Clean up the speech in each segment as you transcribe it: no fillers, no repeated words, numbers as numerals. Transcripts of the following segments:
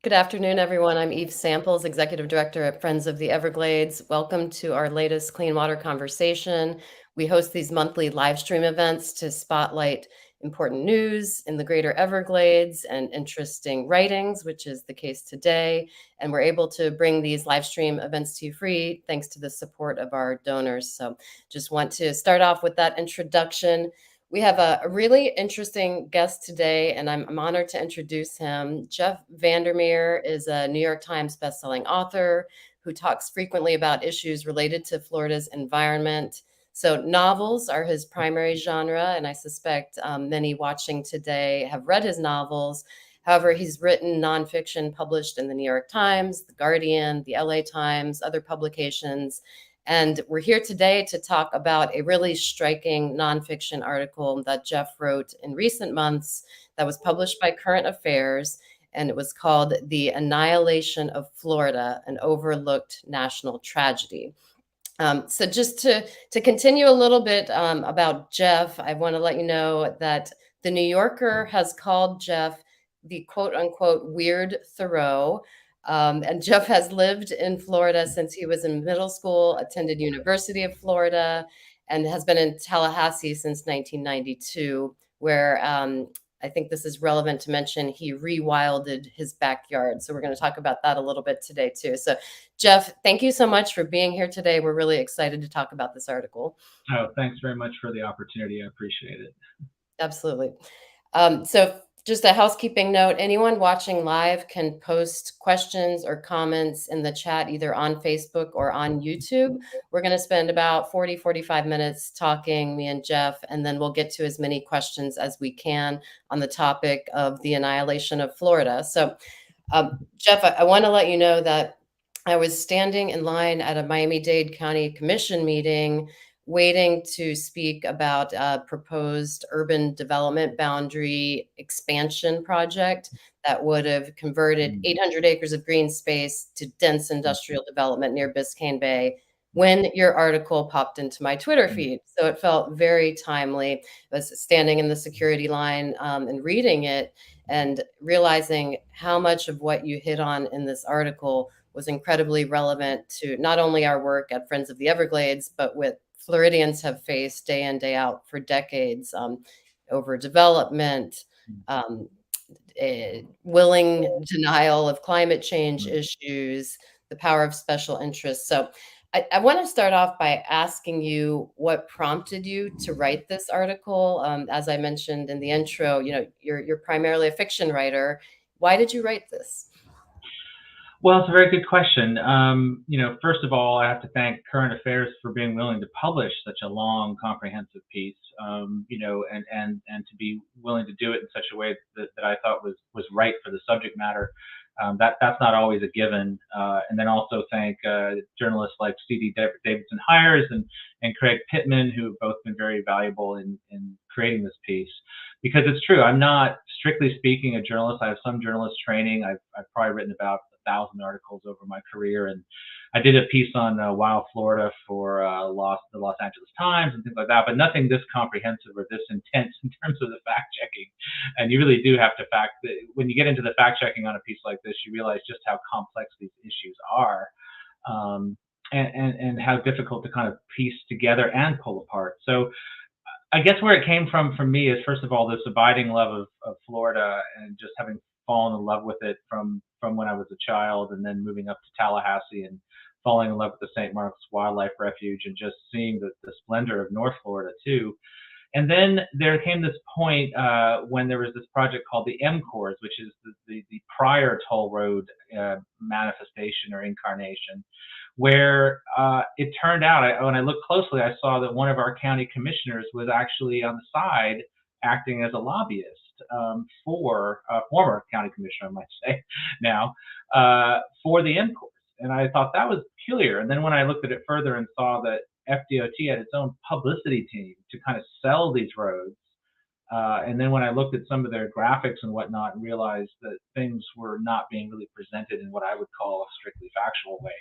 Good afternoon, everyone. I'm Eve Samples, Executive Director at Friends of the Everglades. Welcome to our latest Clean Water Conversation. We host these monthly live stream events to spotlight important news in the greater Everglades and interesting writings, which is the case today. And we're able to bring these live stream events to you free thanks to the support of our donors. So just want to start off with that introduction. We have a really interesting guest today, and I'm honored to introduce him. Jeff VanderMeer is a New York Times bestselling author who talks frequently about issues related to Florida's environment. So, novels are his primary genre, and I suspect many watching today have read his novels. However, he's written nonfiction published in the New York Times, The Guardian, the LA Times, other publications. And we're here today to talk about a really striking nonfiction article that Jeff wrote in recent months that was published by Current Affairs. And it was called The Annihilation of Florida, an Overlooked National Tragedy. So just to continue a little bit about Jeff, I want to let you know that The New Yorker has called Jeff the quote unquote weird Thoreau. And Jeff has lived in Florida since he was in middle school, attended University of Florida, and has been in Tallahassee since 1992, where I think this is relevant to mention he rewilded his backyard. So we're going to talk about that a little bit today too. So Jeff, thank you so much for being here today. We're really excited to talk about this article. Oh, thanks very much for the opportunity. I appreciate it. Absolutely. So just a housekeeping note, anyone watching live can post questions or comments in the chat, either on Facebook or on YouTube. We're going to spend about 45 minutes talking, me and Jeff, and then we'll get to as many questions as we can on the topic of the annihilation of Florida. So, Jeff, I want to let you know that I was standing in line at a Miami-Dade County Commission meeting waiting to speak about a proposed urban development boundary expansion project that would have converted 800 acres of green space to dense industrial development near Biscayne Bay when your article popped into my Twitter feed. So it felt very timely. I was standing in the security line and reading it and realizing how much of what you hit on in this article was incredibly relevant to not only our work at Friends of the Everglades, but with Floridians have faced day in, day out for decades, overdevelopment, willing denial of climate change issues, the power of special interests. So I want to start off by asking you what prompted you to write this article. As I mentioned in the intro, you're primarily a fiction writer. Why did you write this? Well, it's a very good question. First of all, I have to thank Current Affairs for being willing to publish such a long, comprehensive piece. And to be willing to do it in such a way that I thought was right for the subject matter. That's not always a given. And then also thank journalists like C.D. Davidson Hires and Craig Pittman, who have both been very valuable in creating this piece. Because it's true, I'm not strictly speaking a journalist. I have some journalist training. I've probably written about 1,000 articles over my career, and I did a piece on Wild Florida for the Los Angeles Times and things like that, but nothing this comprehensive or this intense in terms of the fact checking. And you really do have to when you get into the fact checking on a piece like this, you realize just how complex these issues are, and how difficult to kind of piece together and pull apart. So I guess where it came from for me is, first of all, this abiding love of Florida and just having fallen in love with it from when I was a child, and then moving up to Tallahassee and falling in love with the St. Mark's Wildlife Refuge and just seeing the splendor of North Florida too. And then there came this point when there was this project called the MCORS, which is the prior toll road manifestation or incarnation, where it turned out, when I looked closely, I saw that one of our county commissioners was actually on the side acting as a lobbyist for former county commissioner, I might say now, for the MCORS. And I thought that was peculiar. And then when I looked at it further and saw that FDOT had its own publicity team to kind of sell these roads, and then when I looked at some of their graphics and whatnot and realized that things were not being really presented in what I would call a strictly factual way,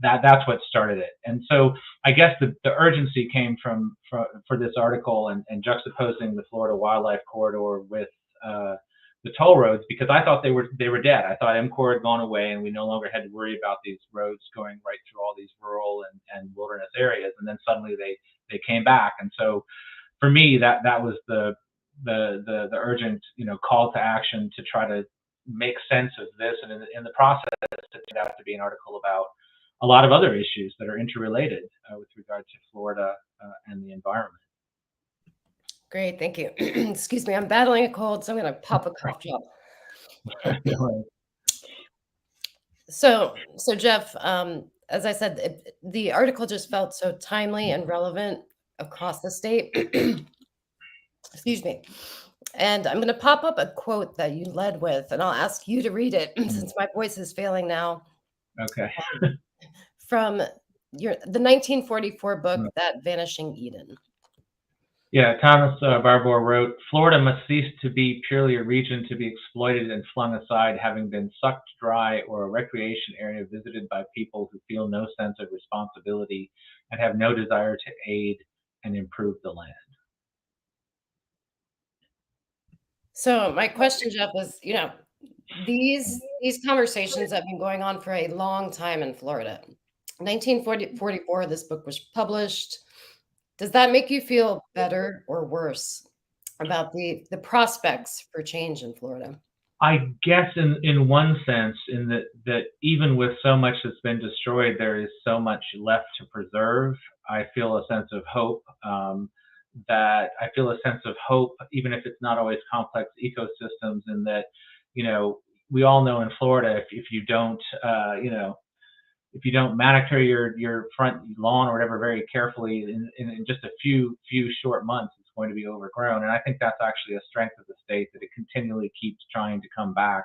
that's what started it. And so I guess the urgency came for this article and juxtaposing the Florida Wildlife Corridor with toll roads, because I thought they were dead. I thought MCOR had gone away and we no longer had to worry about these roads going right through all these rural and wilderness areas. And then suddenly they came back. And so for me, that was the urgent, call to action to try to make sense of this. And in the process, it turned out to be an article about a lot of other issues that are interrelated with regard to Florida and the environment. Great, thank you. Excuse me, I'm battling a cold, so I'm going to pop a cough drop. So Jeff, as I said, the article just felt so timely and relevant across the state. Excuse me. And I'm going to pop up a quote that you led with, and I'll ask you to read it since my voice is failing now. Okay. From the 1944 book, That Vanishing Eden. Yeah, Thomas Barbour wrote, "Florida must cease to be purely a region to be exploited and flung aside, having been sucked dry, or a recreation area visited by people who feel no sense of responsibility and have no desire to aid and improve the land." So my question, Jeff, is, these conversations have been going on for a long time in Florida. 1944, this book was published. Does that make you feel better or worse about the prospects for change in Florida? I guess in one sense, in that even with so much that's been destroyed, there is so much left to preserve. I feel a sense of hope. Even if it's not always complex ecosystems, and that, we all know in Florida, if you don't, if you don't manicure your front lawn or whatever very carefully, in just a few short months, it's going to be overgrown. And I think that's actually a strength of the state, that it continually keeps trying to come back,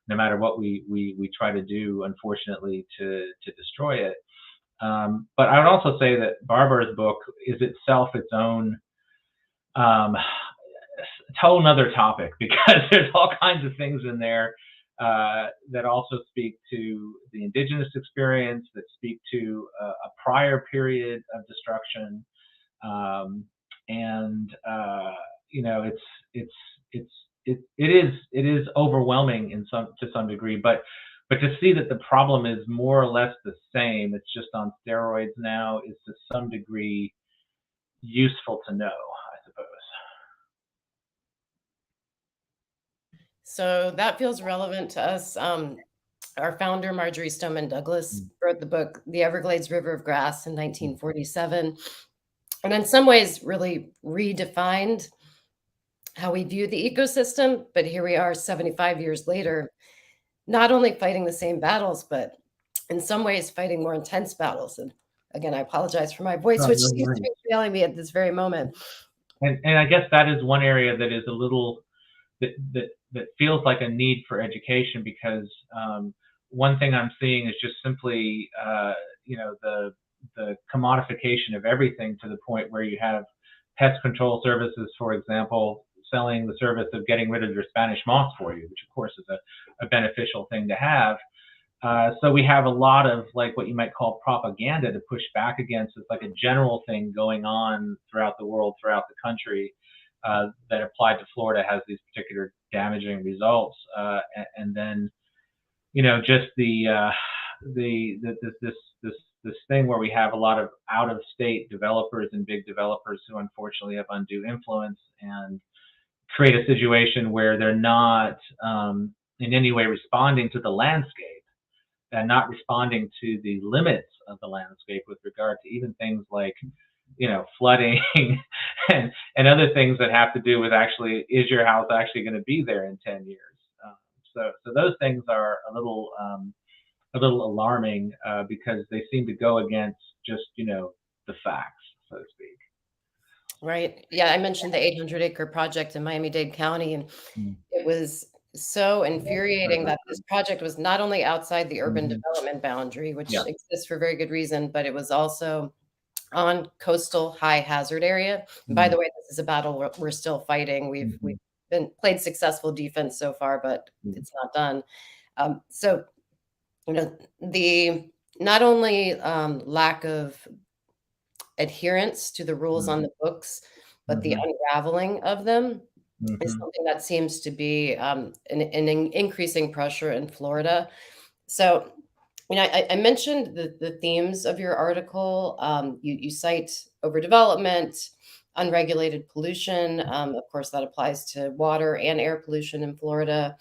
no matter what we try to do, unfortunately, to destroy it. But I would also say that Barbour's book is itself its own whole another topic, because there's all kinds of things in there that also speak to the indigenous experience, that speak to a prior period of destruction, and it is overwhelming to some degree, but to see that the problem is more or less the same, it's just on steroids now, is to some degree useful to know, I suppose. So that feels relevant to us. Our founder, Marjorie Stoneman Douglas, wrote the book, The Everglades River of Grass, in 1947. And in some ways really redefined how we view the ecosystem. But here we are 75 years later, not only fighting the same battles, but in some ways fighting more intense battles. And again, I apologize for my voice, which seems to be failing me at this very moment. And I guess that is one area that is a little, that feels like a need for education, because one thing I'm seeing is just simply, the commodification of everything, to the point where you have pest control services, for example, selling the service of getting rid of your Spanish moss for you, which of course is a beneficial thing to have. So we have a lot of, like, what you might call propaganda to push back against. It's like a general thing going on throughout the world, throughout the country, that applied to Florida has these particular damaging results. And then, just this thing where we have a lot of out-of-state developers and big developers who unfortunately have undue influence, and create a situation where they're not in any way responding to the landscape, and not responding to the limits of the landscape with regard to even things like, flooding and other things that have to do with, actually, is your house actually going to be there in 10 years? So those things are a little alarming, because they seem to go against just, the facts, so to speak. Right. Yeah, I mentioned the 800-acre project in Miami-Dade County, and it was so infuriating that this project was not only outside the urban development boundary, which exists for very good reason, but it was also on coastal high hazard area. And by the way, this is a battle we're still fighting. We've played successful defense so far, but it's not done. So, the not only lack of adherence to the rules on the books, but the unraveling of them is Hmm. something that seems to be an increasing pressure in Florida. So, I mentioned the themes of your article. You cite overdevelopment, unregulated pollution. Of course, that applies to water and air pollution in Florida.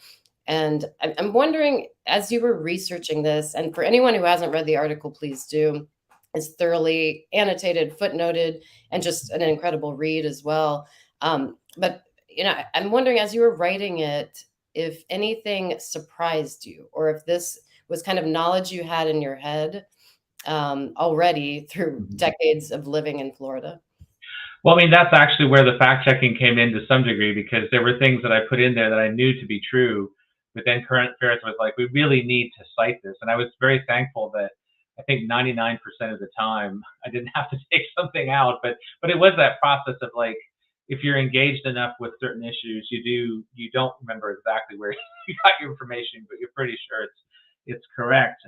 And I'm wondering, as you were researching this, and for anyone who hasn't read the article, please do. It's thoroughly annotated, footnoted, and just an incredible read as well. But I'm wondering, as you were writing it, if anything surprised you, or if this was kind of knowledge you had in your head already through decades of living in Florida. Well, I mean, that's actually where the fact checking came in to some degree, because there were things that I put in there that I knew to be true, but then current affairs was like, we really need to cite this. And I was very thankful that I think 99% of the time I didn't have to take something out, but it was that process of like, if you're engaged enough with certain issues, you don't remember exactly where you got your information, but you're pretty sure it's correct.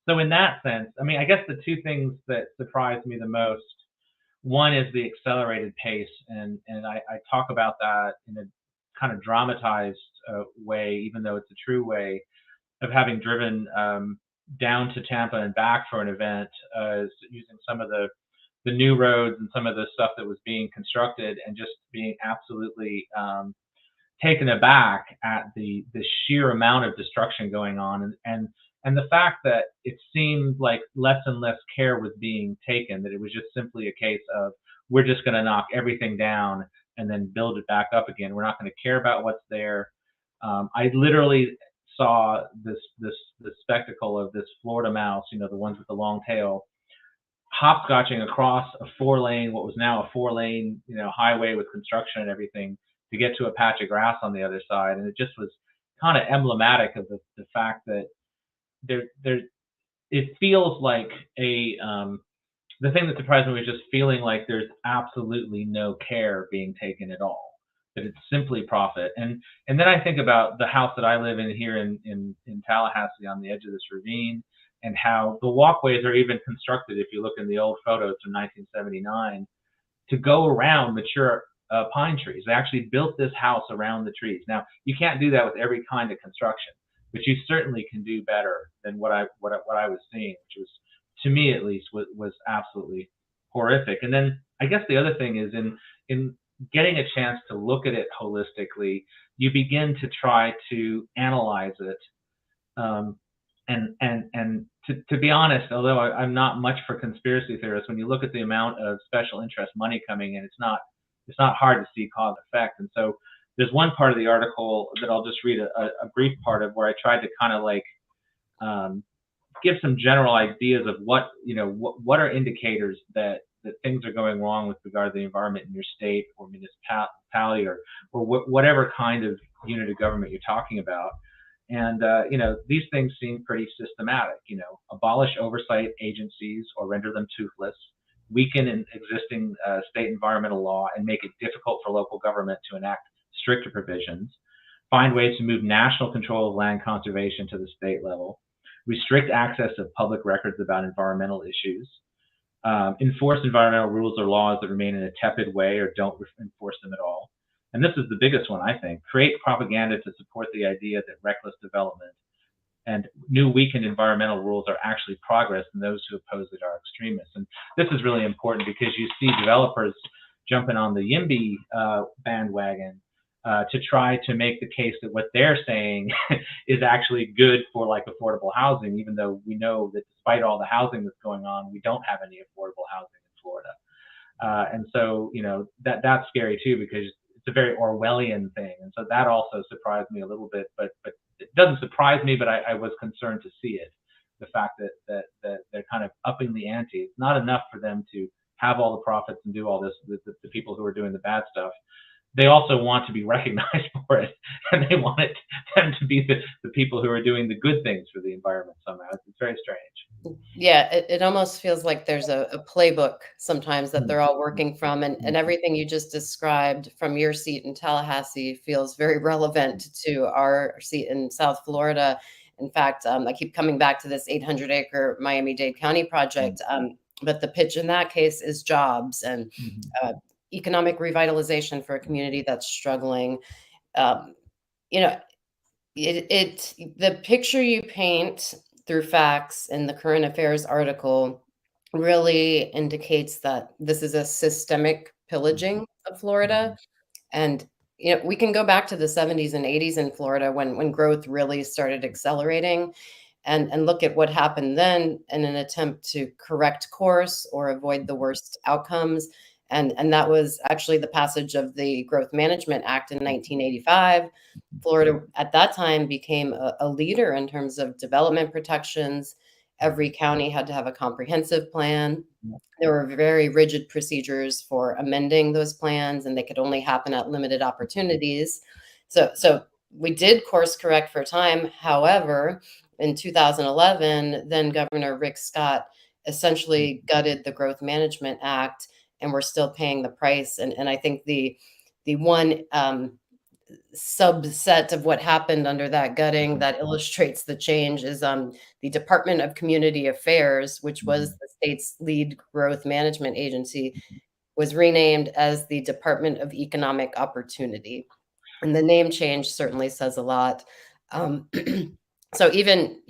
So in that sense, I mean, I guess the two things that surprised me the most, one is the accelerated pace, and I talk about that in a kind of dramatized way, even though it's a true way of having driven down to Tampa and back for an event, using some of the new roads and some of the stuff that was being constructed, and just being absolutely taken aback at the sheer amount of destruction going on, and the fact that it seemed like less and less care was being taken, that it was just simply a case of, we're just going to knock everything down and then build it back up again. We're not going to care about what's there. I literally saw this spectacle of this Florida mouse, the ones with the long tail, hopscotching across a 4-lane, what was now a 4-lane, highway with construction and everything, to get to a patch of grass on the other side. And it just was kind of emblematic of the fact that there it feels like the thing that surprised me was just feeling like there's absolutely no care being taken at all, that it's simply profit. And then I think about the house that I live in here in Tallahassee, on the edge of this ravine, and how the walkways are even constructed, if you look in the old photos from 1979, to go around mature pine trees. They actually built this house around the trees. Now, you can't do that with every kind of construction, but you certainly can do better than what I was seeing, which was, to me at least, was absolutely horrific. And then I guess the other thing is, in getting a chance to look at it holistically, you begin to try to analyze it. And to be honest, although I'm not much for conspiracy theorists, when you look at the amount of special interest money coming in, it's not hard to see cause effect. And so there's one part of the article that I'll just read a brief part of, where I tried to kind of like give some general ideas of what are indicators that things are going wrong with regard to the environment in your state or municipality, or whatever kind of unit of government you're talking about. And these things seem pretty systematic. Abolish oversight agencies or render them toothless, weaken existing state environmental law and make it difficult for local government to enact stricter provisions, find ways to move national control of land conservation to the state level, restrict access of public records about environmental issues, enforce environmental rules or laws that remain in a tepid way or don't enforce them at all. And this is the biggest one, I think: create propaganda to support the idea that reckless development and new weakened environmental rules are actually progress, and those who oppose it are extremists. And this is really important because you see developers jumping on the YIMBY bandwagon to try to make the case that what they're saying is actually good for like affordable housing, even though we know that despite all the housing that's going on, we don't have any affordable housing in Florida. And so, that's scary too, because it's a very Orwellian thing. And so that also surprised me a little bit, but it doesn't surprise me, but I was concerned to see it. The fact that they're kind of upping the ante. It's not enough for them to have all the profits and do all this, the people who are doing the bad stuff. They also want to be recognized for it, and they want them to be the people who are doing the good things for the environment somehow. It's very strange. Yeah, it almost feels like there's a playbook sometimes that they're all Mm-hmm. working from, and everything you just described from your seat in Tallahassee feels very relevant to our seat in South Florida. In fact, I keep coming back to this 800-acre Miami-Dade County project, but the pitch in that case is jobs. And Mm-hmm. uh, economic revitalization for a community that's struggling. Um, you know, the picture you paint through facts in the current affairs article really indicates that this is a systemic pillaging of Florida. Mhm. And we can go back to the 70s and 80s in Florida when growth really started accelerating, and look at what happened then in an attempt to correct course or avoid the worst outcomes. And that was actually the passage of the Growth Management Act in 1985. Florida at that time became a leader in terms of development protections. Every county had to have a comprehensive plan. There were very rigid procedures for amending those plans, and they could only happen at limited opportunities. So we did course correct for time. However, in 2011, then Governor Rick Scott essentially gutted the Growth Management Act, and we're still paying the price. And I think the one subset of what happened under that gutting that illustrates the change is the Department of Community Affairs, which was Mhm. the state's lead growth management agency, was renamed as the Department of Economic Opportunity. And the name change certainly says a lot. Um, so even,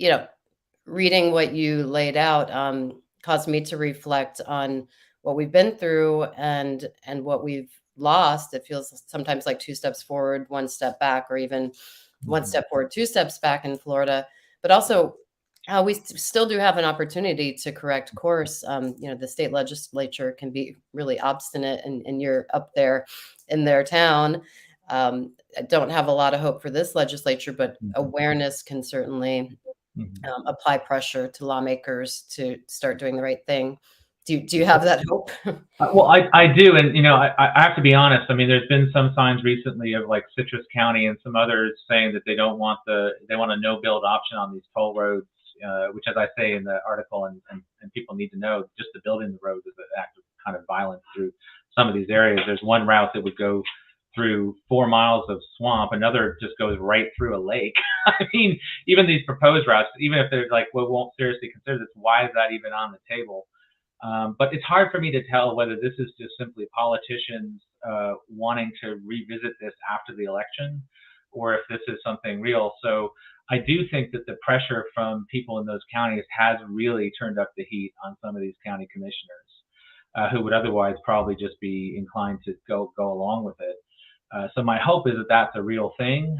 reading what you laid out caused me to reflect on what we've been through and what we've lost. It feels sometimes like two steps forward, one step back, or even one Mhm. step forward, two steps back in Florida. But also how we still do have an opportunity to correct course. The state legislature can be really obstinate, and you're up there in their town. I don't have a lot of hope for this legislature, but Mhm. awareness can certainly Mhm. apply pressure to lawmakers to start doing the right thing. Do you have that hope? Well, I do, and I have to be honest. I mean, there's been some signs recently of like Citrus County and some others saying that they want a no build option on these toll roads, which, as I say in the article, and people need to know, just the building the roads is an act of kind of violence through some of these areas. There's one route that would go through 4 miles of swamp, another just goes right through a lake. I mean, even these proposed routes, even if they're like, well, we won't seriously consider this, why is that even on the table? But it's hard for me to tell whether this is just simply politicians wanting to revisit this after the election, or if this is something real. So I do think that the pressure from people in those counties has really turned up the heat on some of these county commissioners who would otherwise probably just be inclined to go along with it. So my hope is that that's a real thing,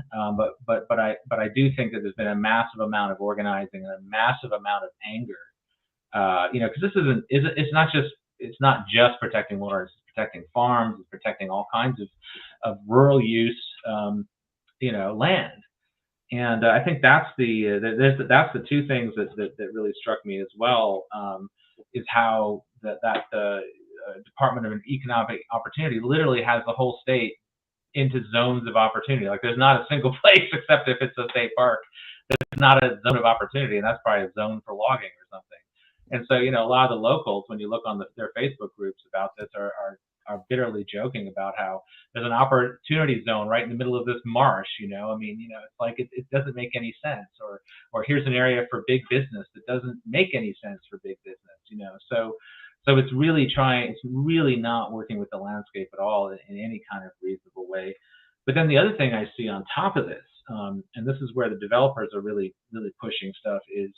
but I do think that there's been a massive amount of organizing and a massive amount of anger, because this it's not just protecting water, it's protecting farms, it's protecting all kinds of rural use, land. And I think that's the two things that really struck me as well, is how that the Department of Economic Opportunity literally has the whole state into zones of opportunity. Like there's not a single place, except if it's a state park, it's not a zone of opportunity, and that's probably a zone for logging or something. And so, a lot of the locals, when you look on their Facebook groups about this, are bitterly joking about how there's an opportunity zone right in the middle of this marsh. I mean, it's like it doesn't make any sense, or here's an area for big business that doesn't make any sense for big business. So it's really not working with the landscape at all in any kind of reasonable way. But then the other thing I see on top of this, and this is where the developers are really, really pushing stuff, is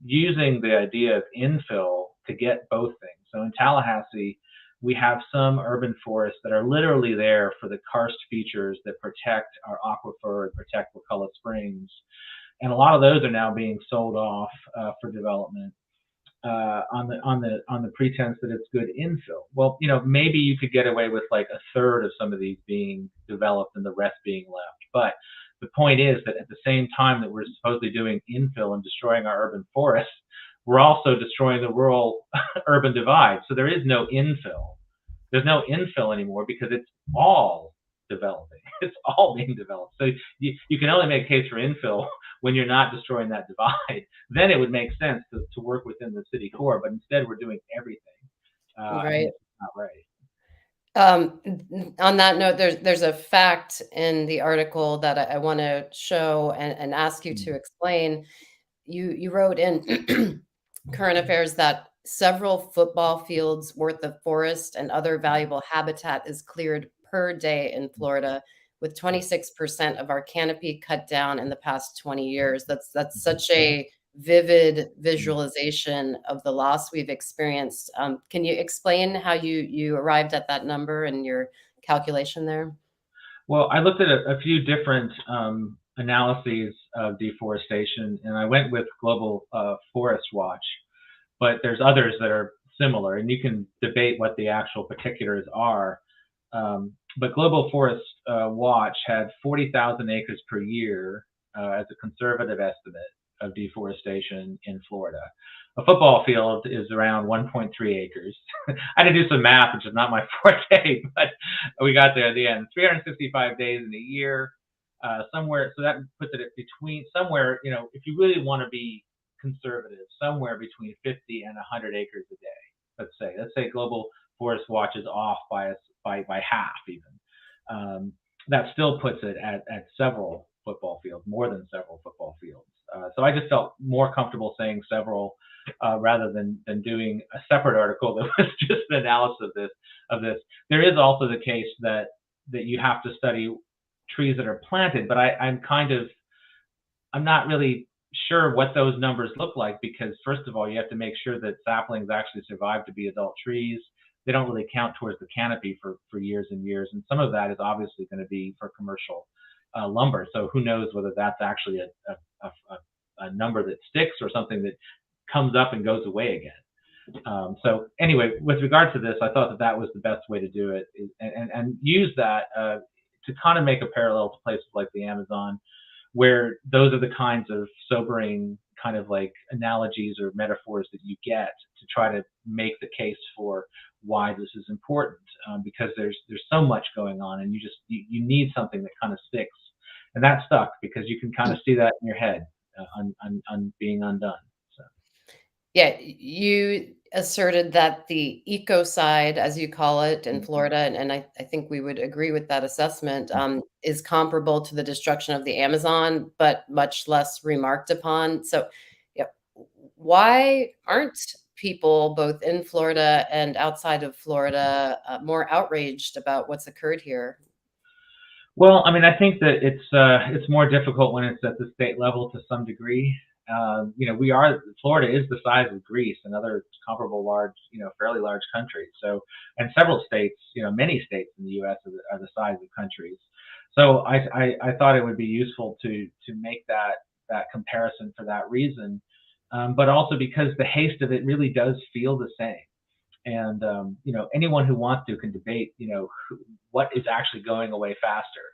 using the idea of infill to get both things. So in Tallahassee, we have some urban forests that are literally there for the karst features that protect our aquifer and protect Wakulla Springs. And a lot of those are now being sold off for development on the pretense that it's good infill. Well, maybe you could get away with like a third of some of these being developed and the rest being left. But the point is that at the same time that we're supposedly doing infill and destroying our urban forests, we're also destroying the rural urban divide. So there is no infill. There's no infill anymore because it's all developing. It's all being developed. So you can only make a case for infill when you're not destroying that divide. Then it would make sense to work within the city core, but instead we're doing everything, and Right. it's not right. On that note, there's a fact in the article that I want to show and ask you to Mm. explain. You wrote in Current Affairs that several football fields worth of forest and other valuable habitat is cleared per day in Florida, with 26% of our canopy cut down in the past 20 years. That's such a vivid visualization of the loss we've experienced. Can you explain how you arrived at that number and your calculation there? Well, I looked at a few different analyses of deforestation, and I went with Global Forest Watch, but there's others that are similar, and you can debate what the actual particulars are. But Global Forest Watch had 40,000 acres per year as a conservative estimate of deforestation in Florida. A football field is around 1.3 acres. I had to do some math, which is not my forte, but we got there at the end. 365 days in a year, somewhere. So that puts it at between somewhere. If you really want to be conservative, somewhere between 50 and 100 acres a day. Let's say Global Forest Watch is off by half even. That still puts it at several football fields, more than several football fields. So I just felt more comfortable saying several rather than doing a separate article that was just an analysis of this. There is also the case that you have to study trees that are planted, but I'm not really sure what those numbers look like, because first of all, you have to make sure that saplings actually survive to be adult trees. They don't really count towards the canopy for years and years, and some of that is obviously going to be for commercial lumber. So who knows whether that's actually a number that sticks or something that comes up and goes away again. So anyway, with regard to this, I thought that was the best way to do it, and use that to kind of make a parallel to places like the Amazon, where those are the kinds of sobering kind of like analogies or metaphors that you get to try to make the case for why this is important, because there's so much going on, and you need something that kind of sticks, and that stuck because you can kind of see that in your head on being undone. So Yeah, you asserted that the ecocide, as you call it in Florida, and I think we would agree with that assessment, is comparable to the destruction of the Amazon, but much less remarked upon. So, yeah, why aren't people both in Florida and outside of Florida more outraged about what's occurred here? Well, I mean, I think that it's more difficult when it's at the state level to some degree. Florida is the size of Greece and other comparable large, fairly large countries. So, and several states, many states in the U.S. are the size of countries. So I thought it would be useful to make that comparison for that reason, but also because the haste of it really does feel the same. And anyone who wants to can debate what is actually going away faster.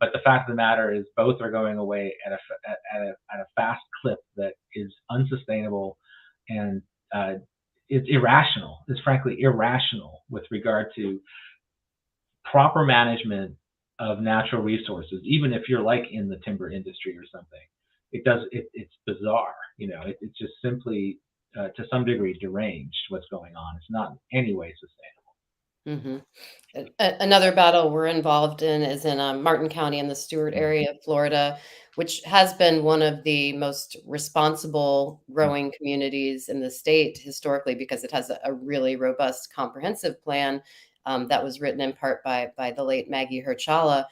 But the fact of the matter is both are going away at a fast clip that is unsustainable, and it's irrational. It's frankly irrational with regard to proper management of natural resources, even if you're like in the timber industry or something. It's bizarre. It's just simply to some degree deranged what's going on. It's not in any way sustainable. Mhm. Another battle we're involved in is in Martin County in the Stewart area of Florida, which has been one of the most responsible growing communities in the state historically, because it has a really robust comprehensive plan that was written in part by the late Maggie Hirchala.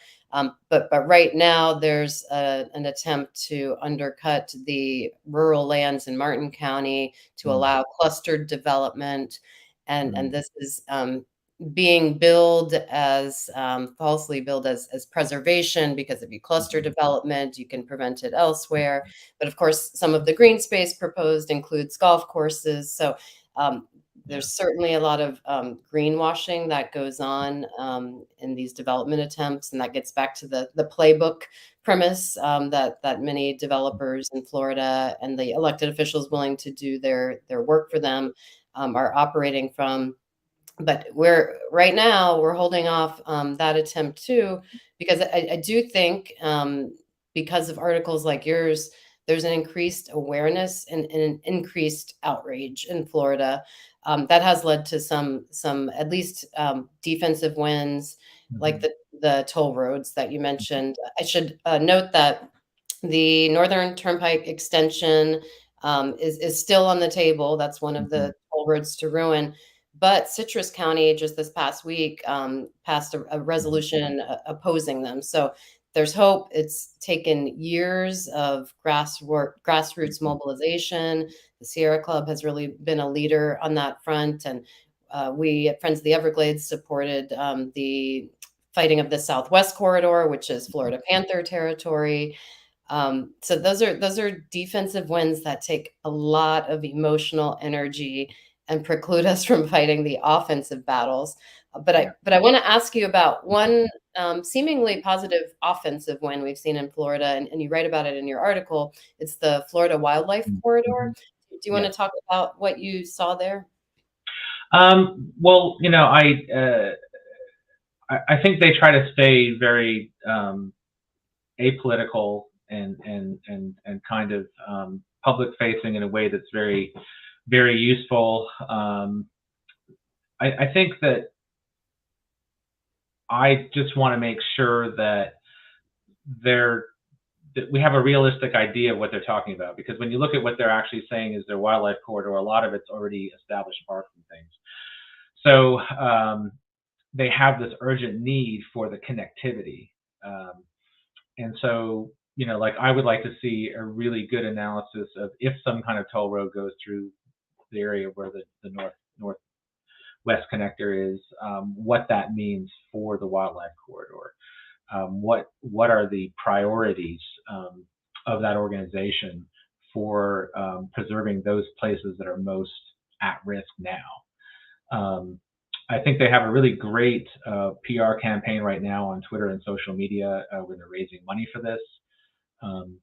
But right now there's an attempt to undercut the rural lands in Martin County to Mm, allow clustered development, and mm, this is being billed as falsely billed as preservation, because if you cluster mhm, development, you can prevent it elsewhere. But of course, some of the green space proposed includes golf courses. So yeah. there's certainly a lot of greenwashing that goes on in these development attempts, and that gets back to the playbook premise that many developers in Florida and the elected officials willing to do their work for them are operating from. But we're holding off that attempt too, because I do think because of articles like yours, there's an increased awareness and an increased outrage in Florida that has led to some at least defensive wins, like Mhm, the toll roads that you mentioned. I should note that the Northern Turnpike extension is still on the table. That's one of Mhm. the toll roads to ruin. But Citrus County just this past week passed a Mhm. resolution opposing them. So there's hope. It's taken years of grassroots Mhm. mobilization. The Sierra Club has really been a leader on that front, and we at Friends of the Everglades supported the fighting of the Southwest Corridor, which is Florida Panther territory. So those are defensive wins that take a lot of emotional energy and preclude us from fighting the offensive battles. But Yeah. I want to ask you about Mhm. one seemingly positive offensive win we've seen in Florida, and you write about it in your article. It's the Florida Wildlife Mhm. Corridor. Mhm. Do you want Yeah. to talk about what you saw there? Well, I think they try to stay very apolitical and kind of public facing in a way that's very useful. I think that I just want to make sure they're that we have a realistic idea of what they're talking about, because when you look at what they're actually saying is their wildlife corridor, a lot of it's already established parks and things. So they have this urgent need for the connectivity. Um, and so, like I would like to see a really good analysis of if some kind of toll road goes through the area where the northwest connector is, what that means for the wildlife corridor. What are the priorities of that organization for preserving those places that are most at risk now? I think they have a really great PR campaign right now on Twitter and social media where they're raising money for this. Um,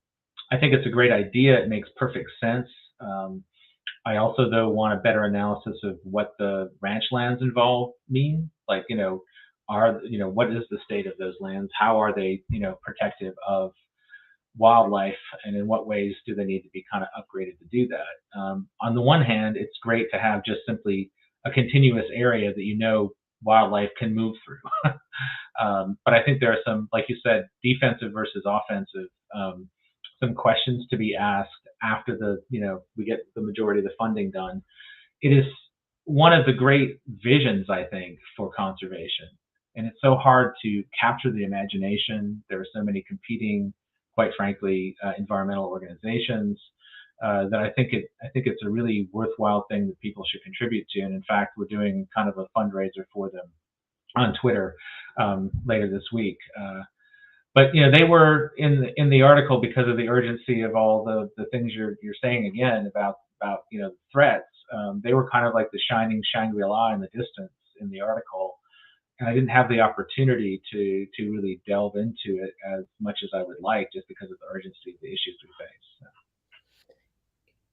I think it's a great idea. It makes perfect sense. Um, I also, though, want a better analysis of what the ranch lands involved mean. Like, what is the state of those lands? How are they, protective of wildlife, and in what ways do they need to be kind of upgraded to do that? On the one hand, it's great to have just simply a continuous area that wildlife can move through. But I think there are some, like you said, defensive versus offensive, some questions to be asked after we get the majority of the funding done. It is one of the great visions, I think, for conservation. And it's so hard to capture the imagination. There are so many competing, quite frankly, environmental organizations that I think it's a really worthwhile thing that people should contribute to. And in fact, we're doing kind of a fundraiser for them on Twitter later this week. But they were in the article because of the urgency of all the things you're saying again about threats. They were kind of like the shining Shangri-La in the distance in the article, and I didn't have the opportunity to really delve into it as much as I would like, just because of the urgency of the issues we face. So,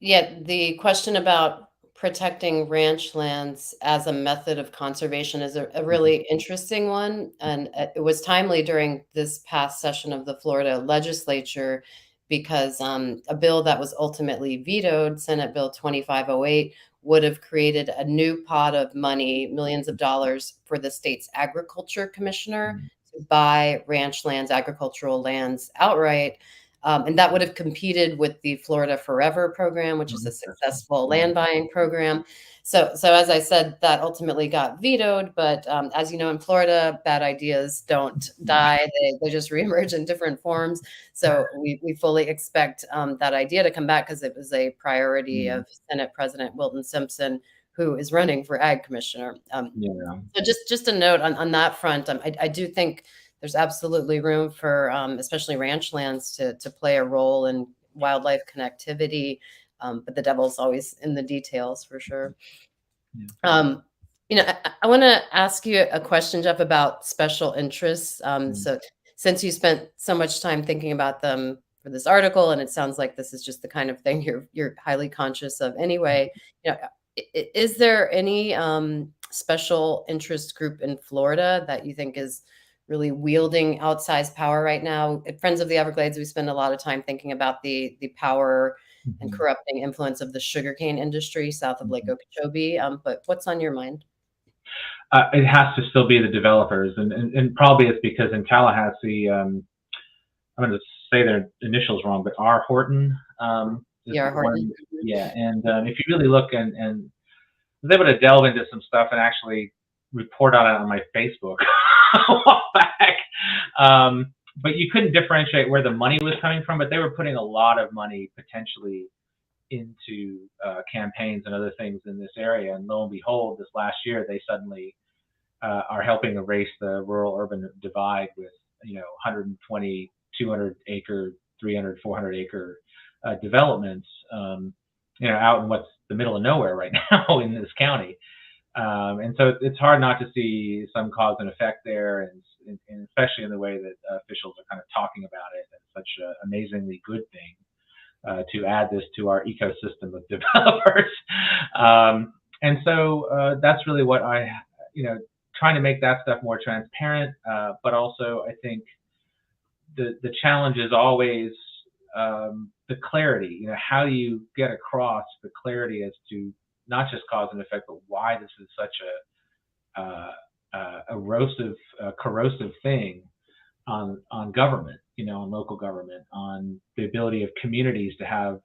Yeah, the question about protecting ranch lands as a method of conservation is a mhm, really interesting one. And it was timely during this past session of the Florida legislature because a bill that was ultimately vetoed, Senate Bill 2508, would have created a new pot of money, millions of dollars, for the state's agriculture commissioner mhm, to buy ranch lands, agricultural lands outright. And that would have competed with the Florida Forever program, which is a interesting. successful Yeah. land buying program. So as I said, that ultimately got vetoed. But as you know, in Florida, bad ideas don't Yeah. die; they just reemerge in different forms. So we fully expect that idea to come back because it was a priority Yeah. of Senate President Wilton Simpson, who is running for Ag Commissioner. Yeah. So just a note on that front, I do think there's absolutely room for, especially ranch lands to play a role in wildlife connectivity, but the devil's always in the details for sure. Yeah. Um, I wanna ask you a question, Jeff, about special interests. Yeah. So since you spent so much time thinking about them for this article, and it sounds like this is just the kind of thing you're highly conscious of anyway, you know, is there any special interest group in Florida that you think is really wielding outsized power right now? At Friends of the Everglades, we spend a lot of time thinking about the power and Mhm. corrupting influence of the sugarcane industry south of Lake Mhm. Okeechobee. But what's on your mind? It has to still be the developers, and probably it's because in Tallahassee, I'm going to say their initials wrong, but R. Horton Yeah, one. Horton. Yeah, and if you really look and was able to delve into some stuff and actually report on it on my Facebook a while back. But you couldn't differentiate where the money was coming from, but they were putting a lot of money potentially into campaigns and other things in this area. And lo and behold, this last year, they suddenly are helping erase the rural-urban divide with, 120, 200 acre, 300, 400 acre developments, out in what's the middle of nowhere right now in this county. And so it's hard not to see some cause and effect there, and especially in the way that officials are kind of talking about it as such an amazingly good thing to add this to our ecosystem of developers. And so that's really what trying to make that stuff more transparent, but also I think the challenge is always the clarity. How do you get across the clarity as to not just cause and effect, but why this is such a corrosive thing on government, on local government, on the ability of communities to have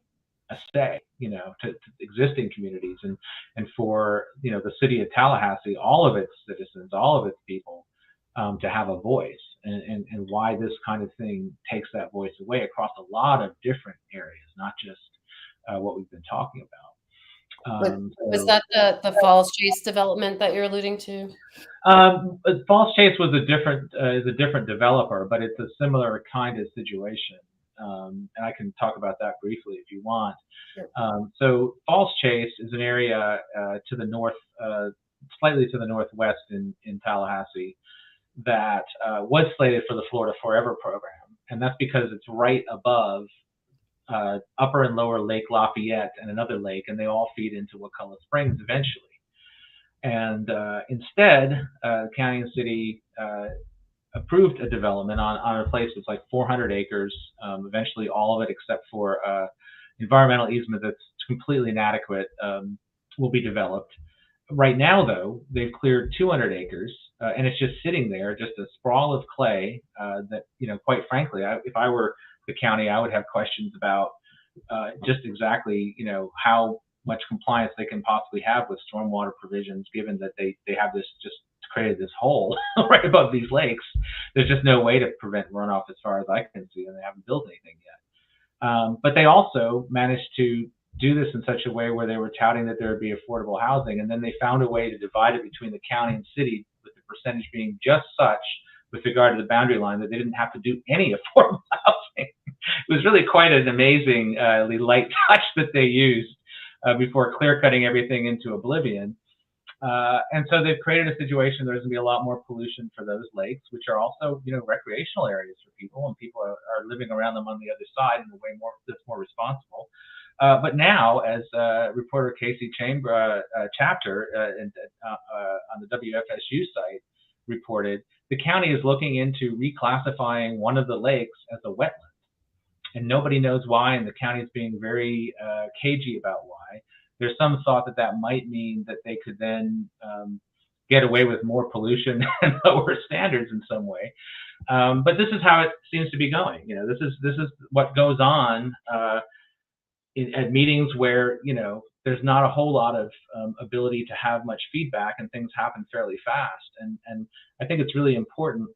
a say, to existing communities, and for the city of Tallahassee, all of its citizens, all of its people, to have a voice, and why this kind of thing takes that voice away across a lot of different areas, not just what we've been talking about. Was that the Falls Chase development that you're alluding to? Falls Chase was is a different developer, but it's a similar kind of situation. And I can talk about that briefly if you want. Sure. So Falls Chase is an area to the north, slightly to the northwest in Tallahassee, that was slated for the Florida Forever program, and that's because it's right above Upper and Lower Lake Lafayette and another lake, and they all feed into Wakulla Springs eventually. And instead, county and city approved a development on a place that's like 400 acres, eventually all of it except for environmental easement that's completely inadequate will be developed. Right now, though, they've cleared 200 acres, and it's just sitting there, just a sprawl of clay that, quite frankly, if I were the county, I would have questions about just exactly, how much compliance they can possibly have with stormwater provisions, given that they have this just created this hole right above these lakes. There's just no way to prevent runoff as far as I can see, and they haven't built anything yet. But they also managed to do this in such a way where they were touting that there would be affordable housing, and then they found a way to divide it between the county and city, with the percentage being just such with regard to the boundary line that they didn't have to do any affordable housing. It was really quite an amazingly light touch that they used before clear cutting everything into oblivion. And so they've created a situation where there's going to be a lot more pollution for those lakes, which are also, recreational areas for people, and people are living around them on the other side in a way that's more responsible. But now, as reporter Casey Chapter on the WFSU site reported, the county is looking into reclassifying one of the lakes as a wetland. And nobody knows why, and the county is being very cagey about why. There's some thought that might mean that they could then get away with more pollution and lower standards in some way. But this is how it seems to be going. This is what goes on at meetings where there's not a whole lot of ability to have much feedback, and things happen fairly fast. And I think it's really important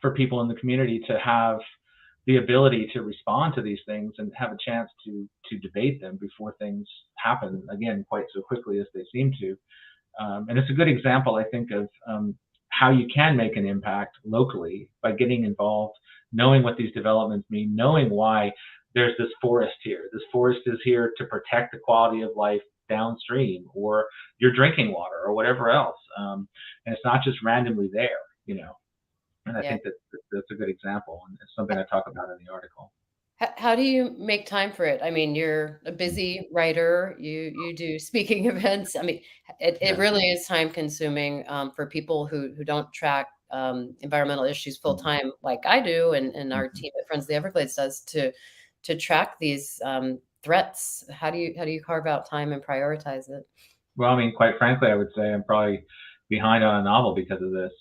for people in the community to have the ability to respond to these things and have a chance to debate them before things happen again quite so quickly as they seem to. And it's a good example, I think, of how you can make an impact locally by getting involved, knowing what these developments mean, knowing why there's this forest here. This forest is here to protect the quality of life downstream, or your drinking water, or whatever else. And it's not just randomly there, And I think that's a good example, and it's something I talk about in the article. How do you make time for it? I mean, you're a busy writer. You do speaking events. I mean, it really is time consuming for people who don't track environmental issues full time like I do, and our team at Friends of the Everglades does to track these threats. How do you carve out time and prioritize it? Well, I mean, quite frankly, I would say I'm probably behind on a novel because of this.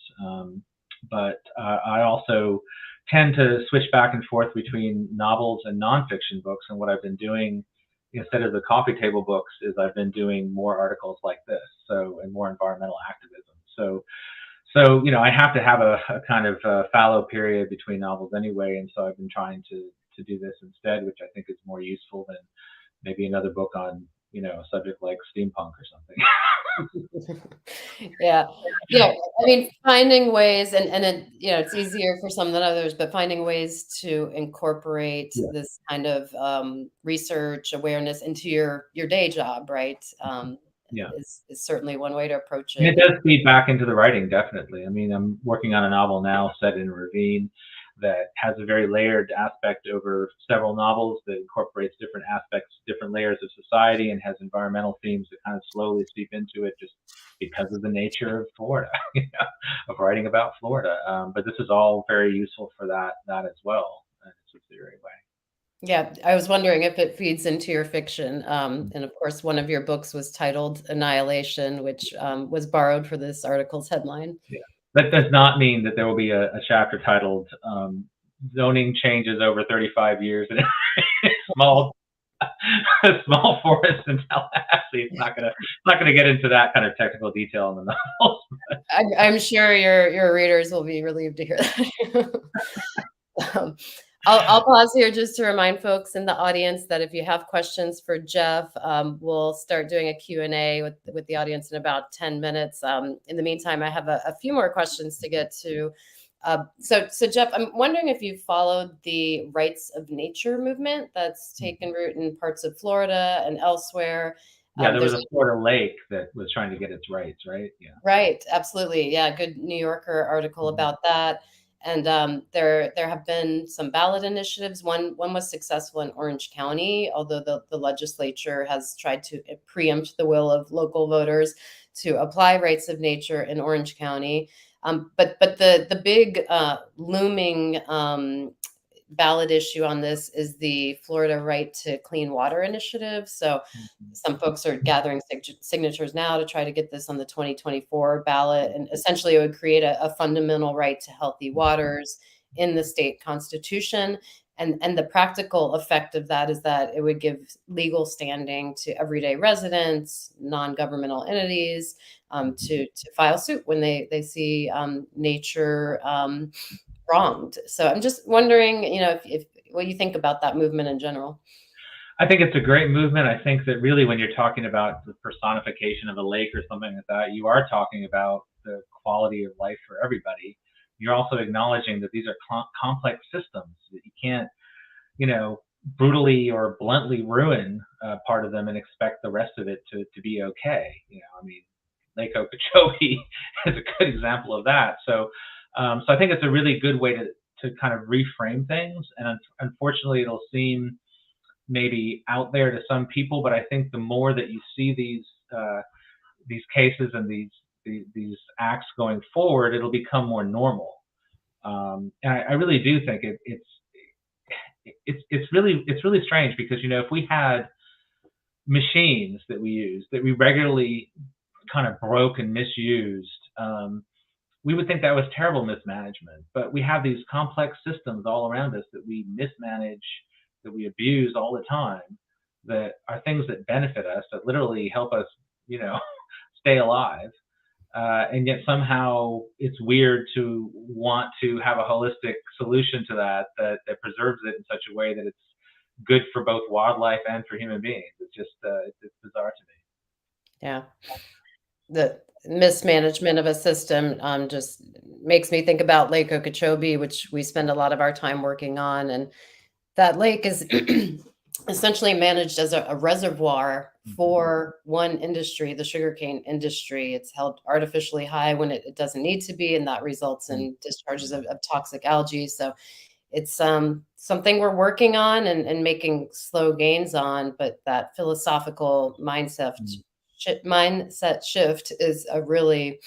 But I also tend to switch back and forth between novels and nonfiction books. And what I've been doing instead of the coffee table books, is I've been doing more articles like this, so, and more environmental activism. So I have to have a kind of fallow period between novels anyway, and so I've been trying to do this instead, which I think is more useful than maybe another book on a subject like steampunk or something. Yeah. Yeah. I mean, finding ways and it, it's easier for some than others, but finding ways to incorporate Yeah, this kind of research awareness into your day job, right? yeah. Is certainly one way to approach And it. it does feed back into the writing, definitely. I mean, I'm working on a novel now set in a ravine that has a very layered aspect over several novels that incorporates different aspects, different layers of society, and has environmental themes that kind of slowly seep into it just because of the nature of Florida, of writing about Florida. But this is all very useful for that as well in a subsidiary way. Yeah, I was wondering if it feeds into your fiction. And of course, one of your books was titled Annihilation, which was borrowed for this article's headline. Yeah. That does not mean that there will be a chapter titled "Zoning Changes Over 35 Years in a Small a Small Forest in Tallahassee." It's not gonna get into that kind of technical detail in the novels. I'm sure your readers will be relieved to hear that. Um, I'll pause here just to remind folks in the audience that if you have questions for Jeff, we'll start doing a Q&A with the audience in about 10 minutes. In the meantime, I have a few more questions to get to. So Jeff, I'm wondering if you followed the rights of nature movement that's taken root in parts of Florida and elsewhere. Yeah, there was There's a Florida lake that was trying to get its rights, right? Yeah. Right, absolutely. Yeah, good New Yorker article Mhm. about that. And there have been some ballot initiatives. One was successful in Orange County, although the legislature has tried to preempt the will of local voters to apply rights of nature in Orange County. But the big looming ballot issue on this is the Florida Right to Clean Water Initiative. So Mhm. some folks are gathering signatures now to try to get this on the 2024 ballot. And essentially, it would create a fundamental right to healthy waters in the state constitution. And the practical effect of that is that it would give legal standing to everyday residents, non-governmental entities, to file suit when they see nature wronged. So I'm just wondering, if what you think about that movement in general. I think it's a great movement. I think that really, when you're talking about the personification of a lake or something like that, you are talking about the quality of life for everybody. You're also acknowledging that these are complex systems that you can't, brutally or bluntly ruin part of them and expect the rest of it to be okay. I mean, Lake Okeechobee is a good example of that. So I think it's a really good way to kind of reframe things. And unfortunately, it'll seem maybe out there to some people, but I think the more that you see these cases and these acts going forward, it'll become more normal. And I really do think it's really strange because if we had machines that we use that we regularly kind of broke and misused, we would think that was terrible mismanagement. But we have these complex systems all around us that we mismanage, that we abuse all the time, that are things that benefit us, that literally help us, you know, stay alive. And yet somehow it's weird to want to have a holistic solution to that preserves it in such a way that it's good for both wildlife and for human beings. It's bizarre to me. Yeah. The mismanagement of a system just makes me think about Lake Okeechobee, which we spend a lot of our time working on. And that lake is essentially managed as a reservoir Mhm. for one industry, the sugarcane industry. It's held artificially high when it doesn't need to be, and that results in discharges of toxic algae. So it's something we're working on and making slow gains on, but that philosophical mindset shift is a really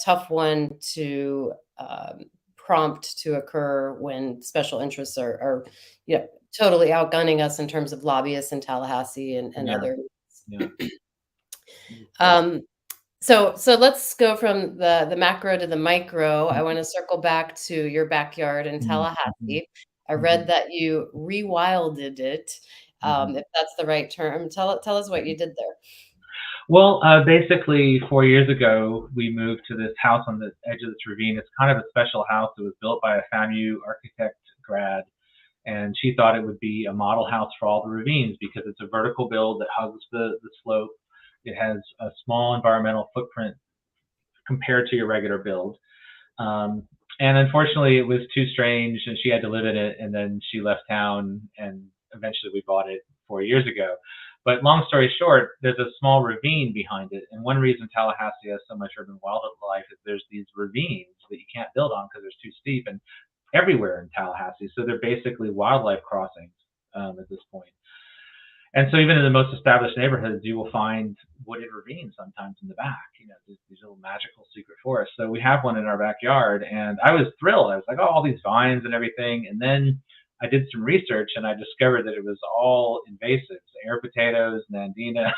tough one to prompt to occur when special interests are totally outgunning us in terms of lobbyists in Tallahassee and Yeah, other. yeah. So, Um, so let's go from the macro to the micro. I mhm, want to circle back to your backyard in mhm, mhm, Tallahassee. I read mhm. that you rewilded it. Mhm. if that's the right term. Tell us what you did there. Well, basically, 4 years ago, we moved to this house on the edge of this ravine. It's kind of a special house. It was built by a FAMU architect grad, and she thought it would be a model house for all the ravines because it's a vertical build that hugs the slope. It has a small environmental footprint compared to your regular build. Um, and unfortunately, it was too strange, and she had to live in it. And then she left town, and eventually we bought it 4 years ago. But long story short, there's a small ravine behind it, and one reason Tallahassee has so much urban wildlife is there's these ravines that you can't build on because they're too steep, and everywhere in Tallahassee. So they're basically wildlife crossings at this point. And so even in the most established neighborhoods, you will find wooded ravines sometimes in the back, these little magical secret forests. So we have one in our backyard, and I was thrilled. I was like, oh, all these vines and everything. And then I did some research, and I discovered that it was all invasives, air potatoes, nandina,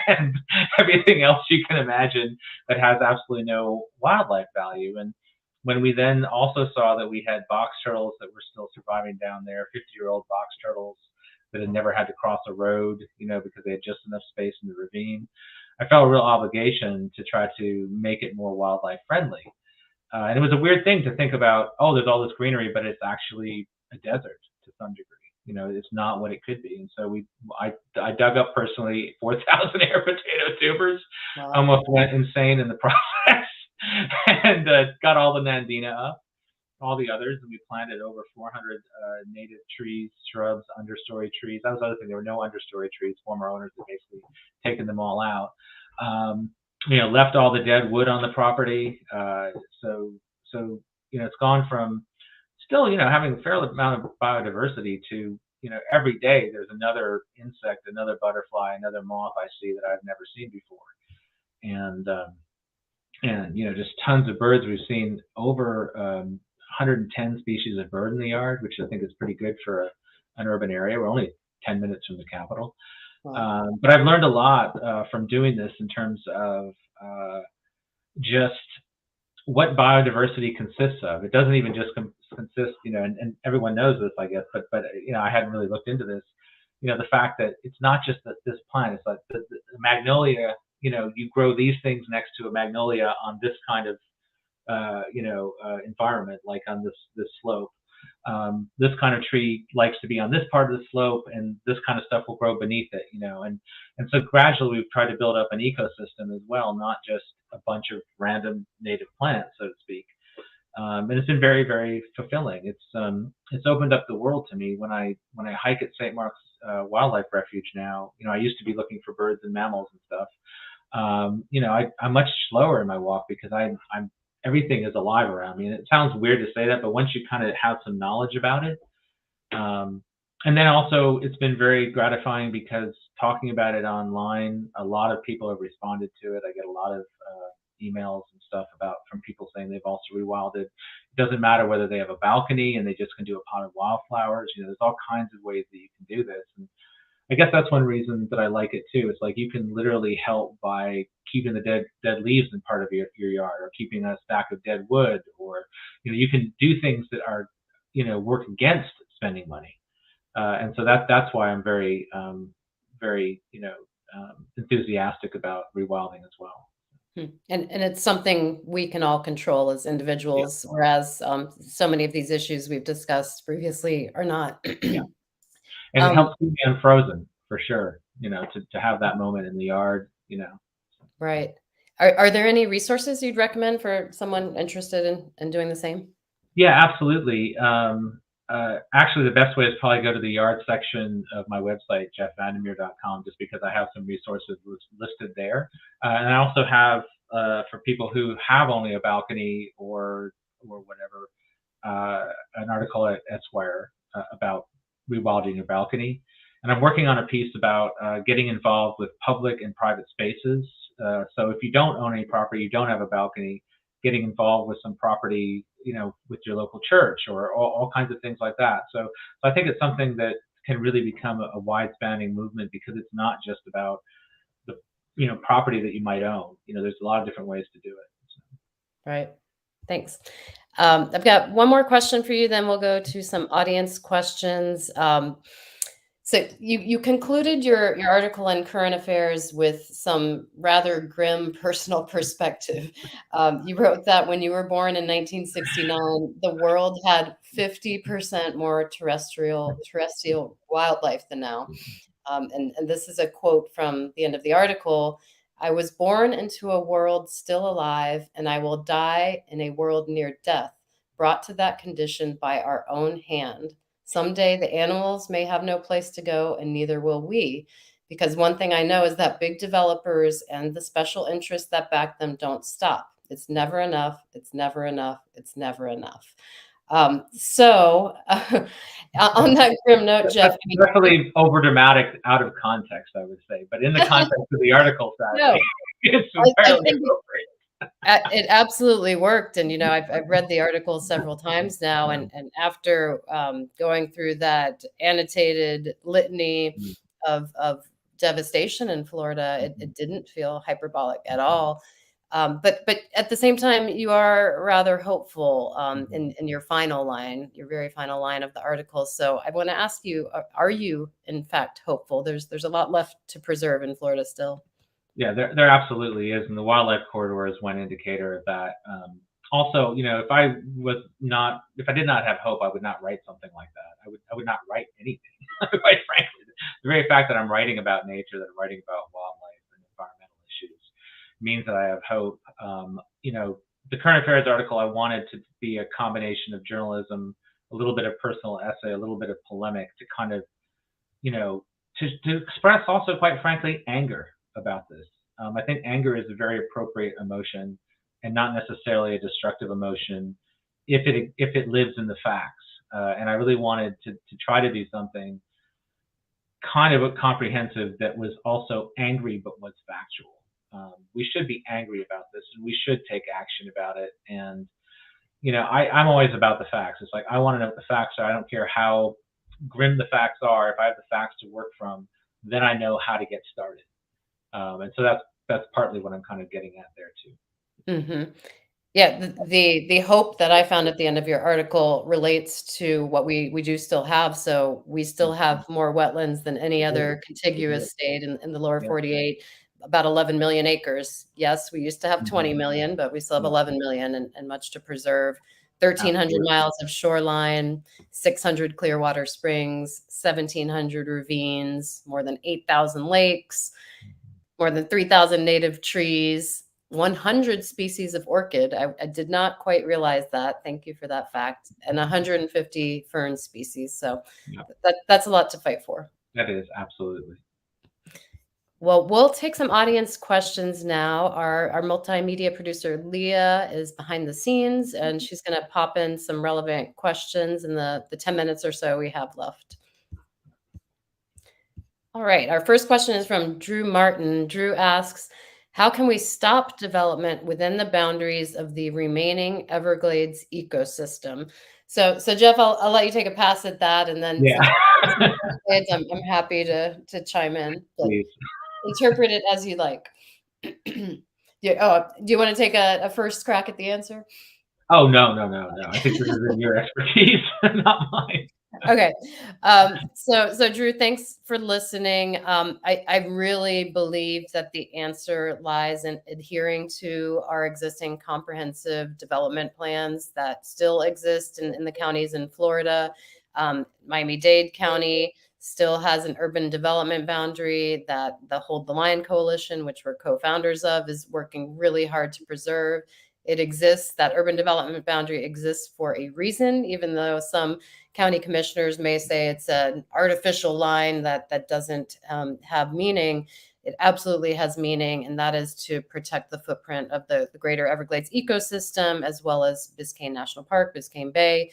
and everything else you can imagine that has absolutely no wildlife value. And when we then also saw that we had box turtles that were still surviving down there, 50-year-old box turtles that had never had to cross a road, because they had just enough space in the ravine, I felt a real obligation to try to make it more wildlife friendly. And it was a weird thing to think about, oh, there's all this greenery, but it's actually a desert to some degree. It's not what it could be. And so I dug up personally 4,000 air potato tubers, Wow. almost went insane in the process, and got all the nandina up, all the others, and we planted over 400 native trees, shrubs, understory trees. That was the other thing. There were no understory trees. Former owners had basically taken them all out. Left all the dead wood on the property. So it's gone from still, having a fair amount of biodiversity to, every day there's another insect, another butterfly, another moth I see that I've never seen before. And just tons of birds. We've seen over 110 species of bird in the yard, which I think is pretty good for an urban area. We're only 10 minutes from the capital. Wow. But I've learned a lot from doing this in terms of just what biodiversity consists of. It doesn't even just consist, and everyone knows this, I guess, but I hadn't really looked into this. The fact that it's not just this plant. It's like the magnolia. You grow these things next to a magnolia on this kind of environment, like on this slope. This kind of tree likes to be on this part of the slope, and this kind of stuff will grow beneath it. And so gradually we've tried to build up an ecosystem as well, not just a bunch of random native plants, so to speak. And it's been very, very fulfilling. It's opened up the world to me when I hike at St. Mark's Wildlife Refuge now. I used to be looking for birds and mammals and stuff. I'm much slower in my walk because I'm everything is alive around me. And it sounds weird to say that, but once you kind of have some knowledge about it, and then also it's been very gratifying because talking about it online, a lot of people have responded to it. I get a lot of emails and stuff from people saying they've also rewilded. It doesn't matter whether they have a balcony and they just can do a pot of wildflowers. There's all kinds of ways that you can do this. And I guess that's one reason that I like it too. It's like you can literally help by keeping the dead leaves in part of your yard, or keeping a stack of dead wood, or you can do things that are work against spending money. And so that's why I'm very very enthusiastic about rewilding as well. And it's something we can all control as Yeah, individuals, whereas so many of these issues we've discussed previously are not. yeah, and it um, helps keep me unfrozen for sure. To have that moment in the yard. right. Are there any resources you'd recommend for someone interested in doing the same? Yeah, absolutely. Actually, the best way is probably go to the yard section of my website, jeffvandermeer.com, just because I have some resources listed there. And I also have, for people who have only a balcony or whatever, an article at Esquire about rewilding your balcony. And I'm working on a piece about getting involved with public and private spaces. So if you don't own any property, you don't have a balcony, getting involved with some property, with your local church, or all kinds of things like that. So I think it's something that can really become a wide-spanning movement, because it's not just about the property that you might own. There's a lot of different ways to do it. Right. Thanks. I've got one more question for you, then we'll go to some audience questions. So you concluded your article in Current Affairs with some rather grim personal perspective. You wrote that when you were born in 1969, the world had 50% more terrestrial wildlife than now. And this is a quote from the end of the article. I was born into a world still alive, and I will die in a world near death, brought to that condition by our own hand. Someday the animals may have no place to go, and neither will we. Because one thing I know is that big developers and the special interests that back them don't stop. It's never enough. It's never enough. It's never enough. So, on that grim note, Jeff, That's definitely over dramatic out of context, I would say. But in the context of the article, sadly, no, it's I entirely think appropriate. it absolutely worked. And, I've read the article several times now. And after going through that annotated litany Mm, of devastation in Florida, mhm, it didn't feel hyperbolic at all. But at the same time, you are rather hopeful mhm. in your final line, your very final line of the article. So I want to ask you, are you in fact hopeful? There's a lot left to preserve in Florida still. Yeah, there absolutely is, and the wildlife corridor is one indicator of that. Also, if I did not have hope, I would not write something like that. I would not write anything, quite frankly. The very fact that I'm writing about nature, that I'm writing about wildlife and environmental issues, means that I have hope. The current affairs article I wanted to be a combination of journalism, a little bit of personal essay, a little bit of polemic to kind of you know, to express also, quite frankly, anger about this. I think anger is a very appropriate emotion and not necessarily a destructive emotion if it lives in the facts. And I really wanted to try to do something kind of comprehensive that was also angry but was factual. We should be angry about this and we should take action about it. And I'm always about the facts. It's like I want to know what the facts are. I don't care how grim the facts are. If I have the facts to work from, then I know how to get started. And so that's partly what I'm kind of getting at there too. Hmm. Yeah, the hope that I found at the end of your article relates to what we do still have. So we still Mhm. have more wetlands than any We do. other We do. contiguous state in the lower Yeah. 48, about 11 million acres. Yes, we used to have Mhm. 20 million, but we still have Yeah. 11 million and much to preserve. 1,300 Absolutely. miles of shoreline, 600 clear water springs, 1,700 ravines, more than 8,000 lakes, more than 3,000 native trees, 100 species of orchid. I did not quite realize that. Thank you for that fact. And 150 fern species. So Yeah. that's a lot to fight for. That is absolutely. Well, we'll take some audience questions now. Our multimedia producer, Leah, is behind the scenes, and she's going to pop in some relevant questions in the 10 minutes or so we have left. All right. Our first question is from Drew Martin. Drew asks, how can we stop development within the boundaries of the remaining Everglades ecosystem? So Jeff, I'll let you take a pass at that, and then Yeah. since Everglades, I'm happy to chime in, but Please. interpret it as you like. Do you want to take a first crack at the answer? Oh no, no, no, no. I think this is in your expertise, not mine. Okay. So Drew, thanks for listening. I really believe that the answer lies in adhering to our existing comprehensive development plans that still exist in the counties in Florida. Miami-Dade County still has an urban development boundary that the Hold the Line Coalition, which we're co-founders of, is working really hard to preserve. It exists, that urban development boundary exists for a reason, even though some county commissioners may say it's an artificial line that doesn't have meaning. It absolutely has meaning, and that is to protect the footprint of the greater Everglades ecosystem, as well as Biscayne National Park, Biscayne Bay.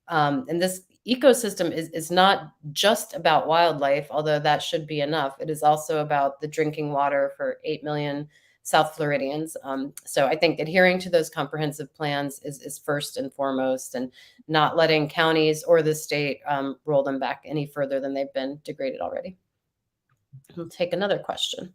And this ecosystem is not just about wildlife, although that should be enough. It is also about the drinking water for 8 million South Floridians. So I think adhering to those comprehensive plans is first and foremost, and not letting counties or the state roll them back any further than they've been degraded already. We'll take another question.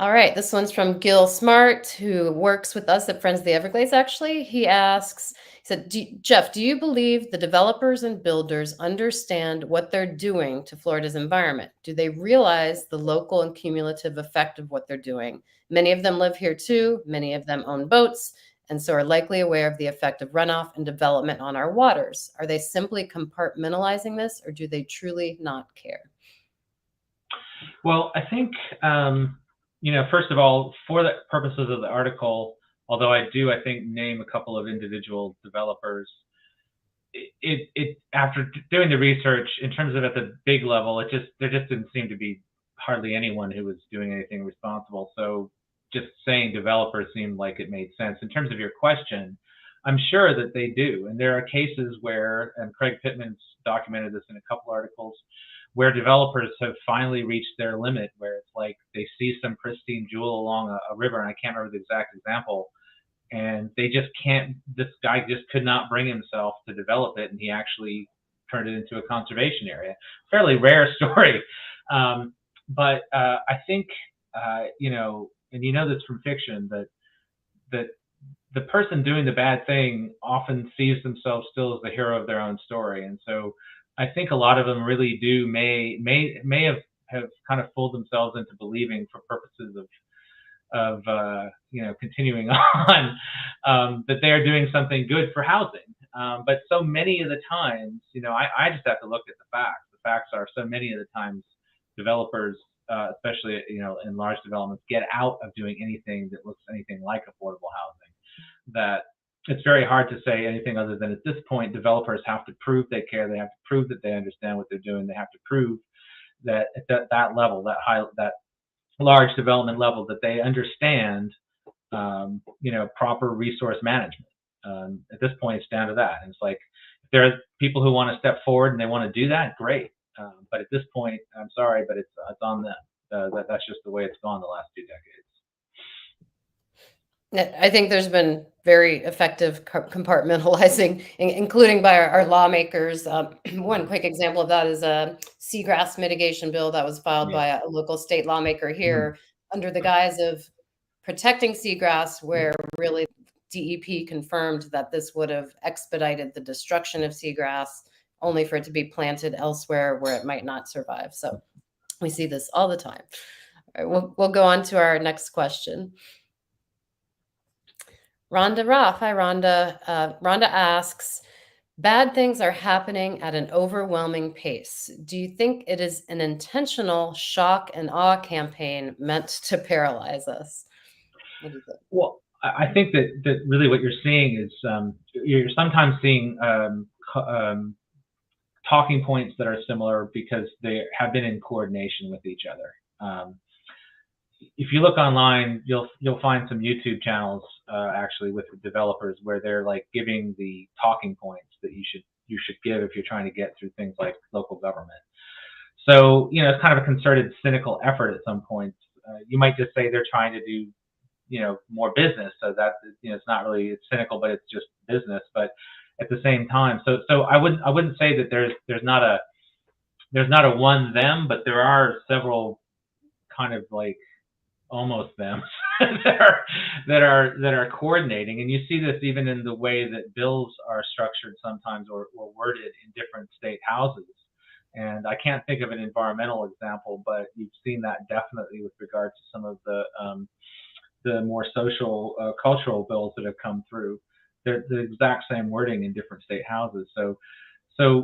All right, this one's from Gil Smart, who works with us at Friends of the Everglades, actually. He asks, he said, Jeff, do you believe the developers and builders understand what they're doing to Florida's environment? Do they realize the local and cumulative effect of what they're doing? Many of them live here too. Many of them own boats, and so are likely aware of the effect of runoff and development on our waters. Are they simply compartmentalizing this, or do they truly not care? Well, I think, first of all, for the purposes of the article, although I think, name a couple of individual developers, it after doing the research in terms of at the big level, there just didn't seem to be hardly anyone who was doing anything responsible. So just saying developers seemed like it made sense. In terms of your question, I'm sure that they do, and there are cases where, and Craig Pittman's documented this in a couple articles, where developers have finally reached their limit, where it's like they see some pristine jewel along a river, and I can't remember the exact example, and they just can't. This guy just could not bring himself to develop it, and he actually turned it into a conservation area. Fairly rare story, but I think and this from fiction, that the person doing the bad thing often sees themselves still as the hero of their own story, and so I think a lot of them really may have kind of fooled themselves into believing, for purposes of continuing on, that they are doing something good for housing. But so many of the times, I just have to look at the facts. The facts are, so many of the times developers, especially in large developments, get out of doing anything that looks anything like affordable housing. That it's very hard to say anything other than, at this point, developers have to prove they care. They have to prove that they understand what they're doing. They have to prove that at that level, that large development level, that they understand, proper resource management. At this point, it's down to that. And it's like, if there are people who want to step forward and they want to do that, great. But at this point, I'm sorry, but it's on them. That's just the way it's gone the last 2 decades. I think there's been very effective compartmentalizing, including by our lawmakers. One quick example of that is a seagrass mitigation bill that was filed Yeah. by a local state lawmaker Mhm. here under the guise of protecting seagrass, where really DEP confirmed that this would have expedited the destruction of seagrass, only for it to be planted elsewhere where it might not survive. So we see this all the time. All right, we'll go on to our next question. Rhonda Roth. Hi, Rhonda. Rhonda asks, bad things are happening at an overwhelming pace. Do you think it is an intentional shock and awe campaign meant to paralyze us? What do you think? Well, I think that really what you're seeing is, you're sometimes seeing talking points that are similar because they have been in coordination with each other. If you look online, you'll find some YouTube channels, actually, with the developers, where they're like giving the talking points that you should give if you're trying to get through things like local government. So it's kind of a concerted, cynical effort at some points. You might just say they're trying to do more business, so that it's not really, it's cynical, but it's just business. But at the same time, so I wouldn't say that there's not a one them, but there are several kind of like almost them that are coordinating, and you see this even in the way that bills are structured sometimes, or worded in different state houses. And I can't think of an environmental example, but you've seen that definitely with regard to some of the more social, cultural bills that have come through. They're the exact same wording in different state houses. So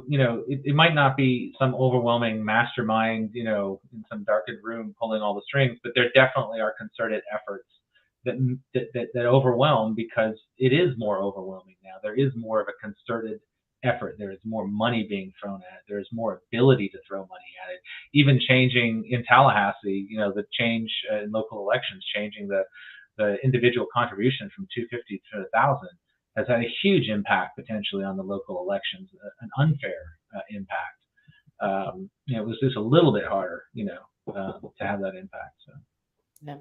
it might not be some overwhelming mastermind, in some darkened room pulling all the strings, but there definitely are concerted efforts that overwhelm, because it is more overwhelming now. There is more of a concerted effort. There is more money being thrown at it. There is more ability to throw money at it. Even changing in Tallahassee, the change in local elections, changing the individual contribution from $250 to $1,000, has had a huge impact potentially on the local elections, an unfair impact. It was just a little bit harder, to have that impact. So. Yeah.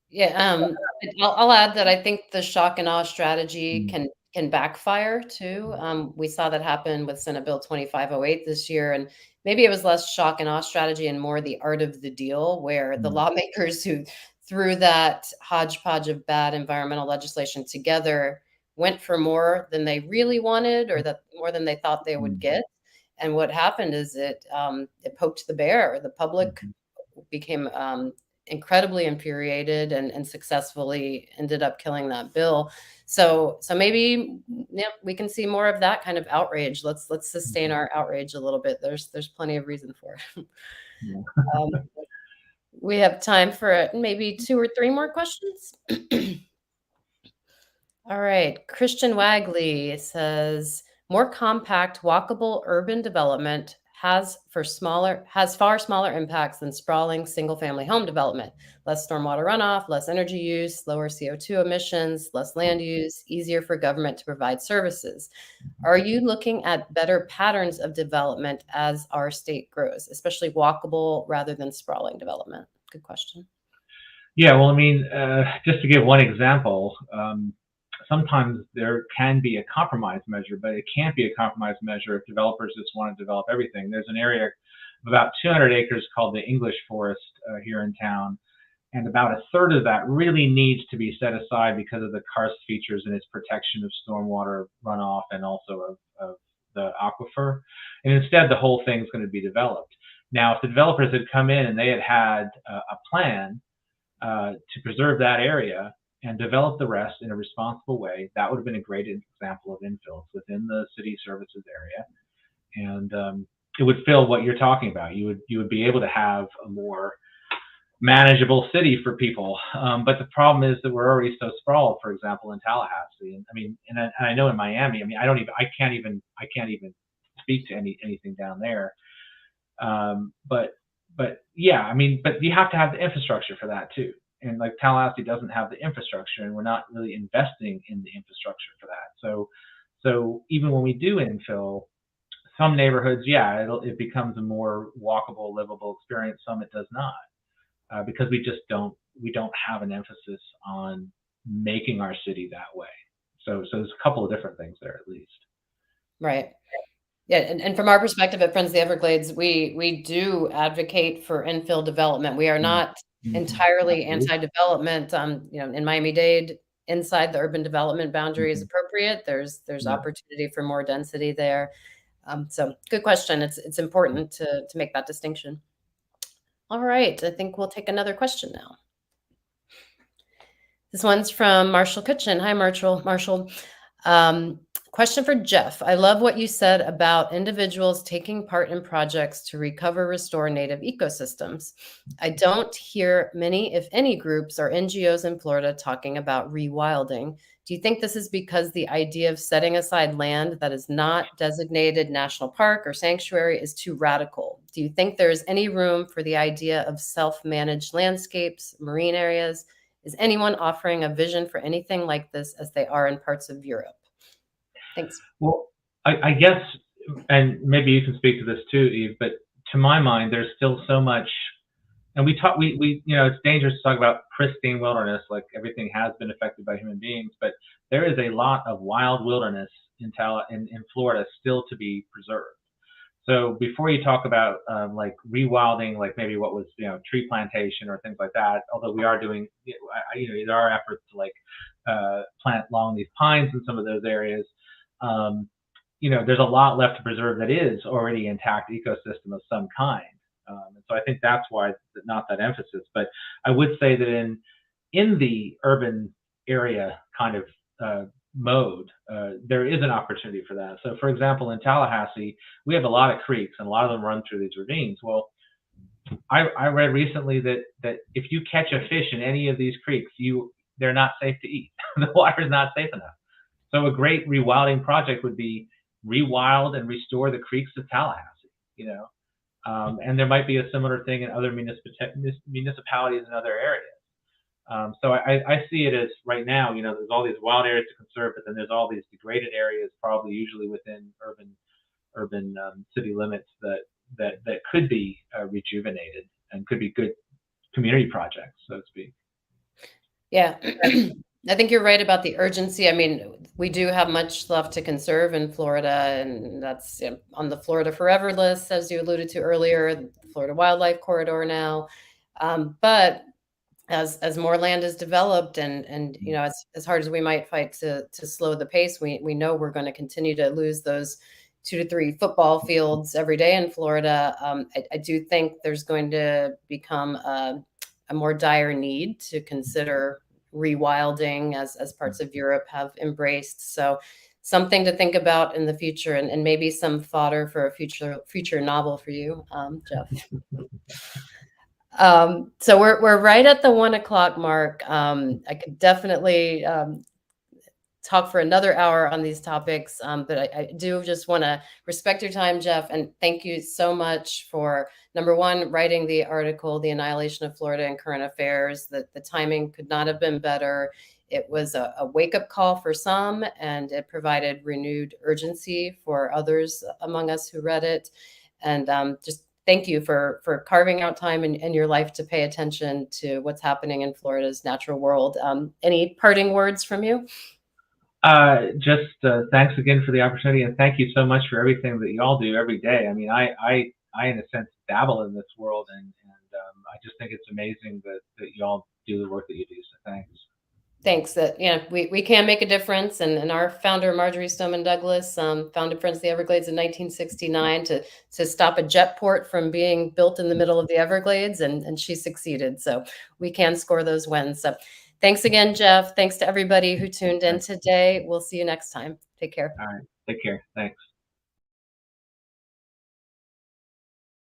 Yeah, I'll add that I think the shock and awe strategy Mm. can backfire too. We saw that happen with Senate Bill 2508 this year, and maybe it was less shock and awe strategy and more the art of the deal, where the Mm. lawmakers who threw that hodgepodge of bad environmental legislation together, went for more than they really wanted, or that more than they thought they would get. And what happened is it poked the bear. The public became incredibly infuriated and successfully ended up killing that bill. So maybe we can see more of that kind of outrage. Let's sustain our outrage a little bit. There's plenty of reason for it. Yeah. We have time for maybe 2 or 3 more questions. All right. Christian Wagley says, more compact, walkable urban development has far smaller impacts than sprawling single-family home development. Less stormwater runoff, less energy use, lower CO2 emissions, less land use, easier for government to provide services. Are you looking at better patterns of development as our state grows, especially walkable rather than sprawling development? Good question. Yeah, well, I mean, just to give one example, sometimes there can be a compromise measure, but it can't be a compromise measure if developers just want to develop everything. There's an area of about 200 acres called the English Forest here in town, and about a third of that really needs to be set aside because of the karst features and its protection of stormwater runoff and also of the aquifer. And instead, the whole thing's going to be developed. Now, if the developers had come in and they had a plan to preserve that area and develop the rest in a responsible way, that would have been a great example of infill within the city services area. And it would fill what you're talking about. You would be able to have a more manageable city for people. But the problem is that we're already so sprawled, for example, in Tallahassee. And I mean, and I know in Miami, I mean, I can't even speak to anything down there. But yeah, I mean, but you have to have the infrastructure for that too. And like Tallahassee doesn't have the infrastructure, and we're not really investing in the infrastructure for that. So even when we do infill, some neighborhoods, yeah, it becomes a more walkable, livable experience. Some it does not, because we don't have an emphasis on making our city that way. So there's a couple of different things there at least. Right. Yeah, and from our perspective at Friends of the Everglades, we do advocate for infill development. We are not entirely anti-development. In Miami-Dade, inside the urban development boundary is appropriate. There's opportunity for more density there. So good question. It's important to make that distinction. All right, I think we'll take another question now. This one's from Marshall Kitchen. Hi, Marshall. Question for Jeff. I love what you said about individuals taking part in projects to recover, restore native ecosystems. I don't hear many, if any, groups or NGOs in Florida talking about rewilding. Do you think this is because the idea of setting aside land that is not designated national park or sanctuary is too radical? Do you think there's any room for the idea of self-managed landscapes, marine areas? Is anyone offering a vision for anything like this as they are in parts of Europe? Thanks. Well, I guess, and maybe you can speak to this too, Eve, but to my mind, there's still so much, and we it's dangerous to talk about pristine wilderness, like everything has been affected by human beings, but there is a lot of wild wilderness in Florida still to be preserved. So before you talk about like rewilding, like maybe what was tree plantation or things like that, although we are doing, there are efforts to like plant longleaf pines in some of those areas. There's a lot left to preserve that is already intact ecosystem of some kind. And so I think that's why not that emphasis. But I would say that in the urban area kind of mode, there is an opportunity for that. So for example, in Tallahassee, we have a lot of creeks and a lot of them run through these ravines. Well, I read recently that if you catch a fish in any of these creeks, they're not safe to eat. The water is not safe enough. So a great rewilding project would be rewild and restore the creeks of Tallahassee, and there might be a similar thing in other municipalities in other areas. So I see it as right now, there's all these wild areas to conserve, but then there's all these degraded areas, probably usually within urban city limits that could be rejuvenated and could be good community projects, so to speak. Yeah. I think you're right about the urgency. I mean, we do have much left to conserve in Florida, and that's on the Florida Forever list, as you alluded to earlier, the Florida Wildlife Corridor now. But as more land is developed, and you know, as hard as we might fight to slow the pace, we know we're going to continue to lose those 2 to 3 football fields every day in Florida. I do think there's going to become a more dire need to consider rewilding, as parts of Europe have embraced. So something to think about in the future, and maybe some fodder for a future novel for you, Jeff. So we're right at the 1 o'clock mark. I could definitely talk for another hour on these topics, but I do just want to respect your time, Jeff, and thank you so much for, number one, writing the article, "The Annihilation of Florida in Current Affairs." That the timing could not have been better. It was a wake-up call for some, and it provided renewed urgency for others among us who read it. And just thank you for carving out time in your life to pay attention to what's happening in Florida's natural world. Any parting words from you? Just thanks again for the opportunity, and thank you so much for everything that y'all do every day. I mean, I in a sense dabble in this world, and I just think it's amazing that y'all do the work that you do. So thanks. Thanks. That, yeah, we can make a difference. And our founder, Marjorie Stoneman Douglas, founded Friends of the Everglades in 1969 to stop a jet port from being built in the middle of the Everglades, and she succeeded. So we can score those wins. So thanks again, Jeff. Thanks to everybody who tuned in today. We'll see you next time. Take care. All right, take care. Thanks.